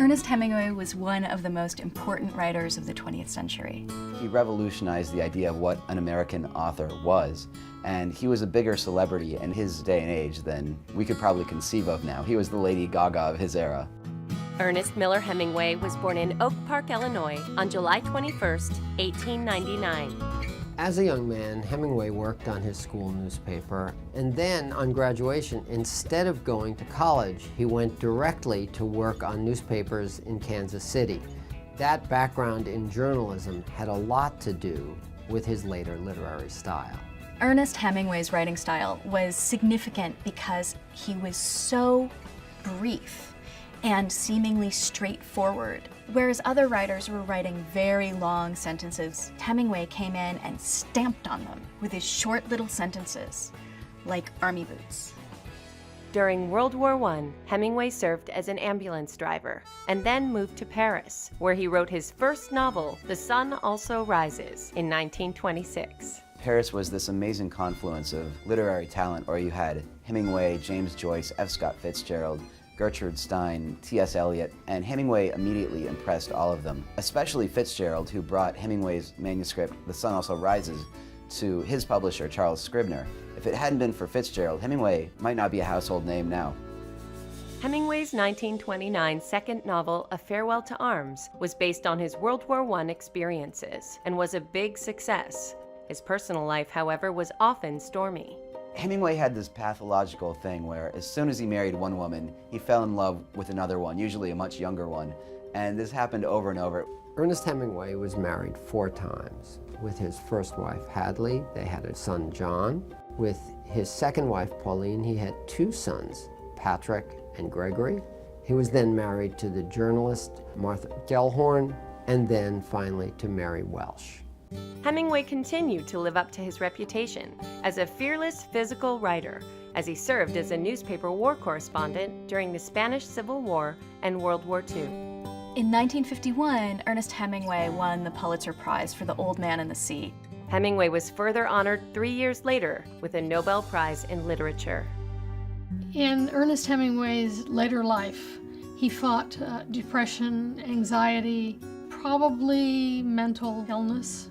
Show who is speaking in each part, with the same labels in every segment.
Speaker 1: Ernest Hemingway was one of the most important writers of the 20th century.
Speaker 2: He revolutionized the idea of what an American author was, and he was a bigger celebrity in his day and age than we could probably conceive of now. He was the Lady Gaga of his era.
Speaker 3: Ernest Miller Hemingway was born in Oak Park, Illinois on July 21, 1899.
Speaker 4: As a young man, Hemingway worked on his school newspaper, and then on graduation, instead of going to college, he went directly to work on newspapers in Kansas City. That background in journalism had a lot to do with his later literary style.
Speaker 1: Ernest Hemingway's writing style was significant because he was so brief and seemingly straightforward. Whereas other writers were writing very long sentences, Hemingway came in and stamped on them with his short little sentences, like army boots.
Speaker 3: During World War I, Hemingway served as an ambulance driver and then moved to Paris, where he wrote his first novel, The Sun Also Rises, in 1926.
Speaker 2: Paris was this amazing confluence of literary talent where you had Hemingway, James Joyce, F. Scott Fitzgerald, Gertrude Stein, T.S. Eliot, and Hemingway immediately impressed all of them, especially Fitzgerald, who brought Hemingway's manuscript, The Sun Also Rises, to his publisher, Charles Scribner. If it hadn't been for Fitzgerald, Hemingway might not be a household name now.
Speaker 3: Hemingway's 1929 second novel, A Farewell to Arms, was based on his World War I experiences and was a big success. His personal life, however, was often stormy.
Speaker 2: Hemingway had this pathological thing where as soon as he married one woman, he fell in love with another one, usually a much younger one. And this happened over and over.
Speaker 4: Ernest Hemingway was married 4 times. With his first wife, Hadley, they had a son, John. With his second wife, Pauline, he had 2 sons, Patrick and Gregory. He was then married to the journalist Martha Gellhorn, and then finally to Mary Welsh.
Speaker 3: Hemingway continued to live up to his reputation as a fearless physical writer, as he served as a newspaper war correspondent during the Spanish Civil War and World War II.
Speaker 1: In 1951, Ernest Hemingway won the Pulitzer Prize for The Old Man and the Sea.
Speaker 3: Hemingway was further honored 3 years later with a Nobel Prize in Literature.
Speaker 5: In Ernest Hemingway's later life, he fought depression, anxiety, probably mental illness.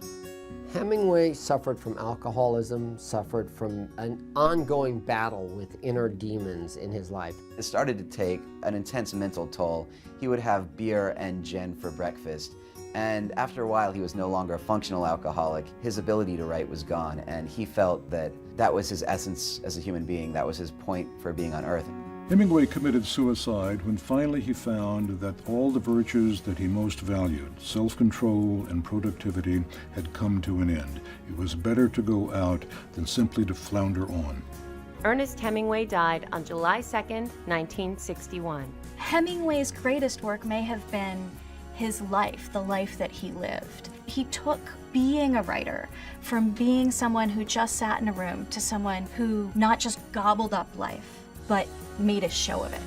Speaker 4: Hemingway suffered from alcoholism, suffered from an ongoing battle with inner demons in his life.
Speaker 2: It started to take an intense mental toll. He would have beer and gin for breakfast, and after a while he was no longer a functional alcoholic. His ability to write was gone, and he felt that that was his essence as a human being. That was his point for being on Earth.
Speaker 6: Hemingway committed suicide when finally he found that all the virtues that he most valued, self-control and productivity, had come to an end. It was better to go out than simply to flounder on.
Speaker 3: Ernest Hemingway died on July 2, 1961.
Speaker 1: Hemingway's greatest work may have been his life, the life that he lived. He took being a writer from being someone who just sat in a room to someone who not just gobbled up life, but made a show of it.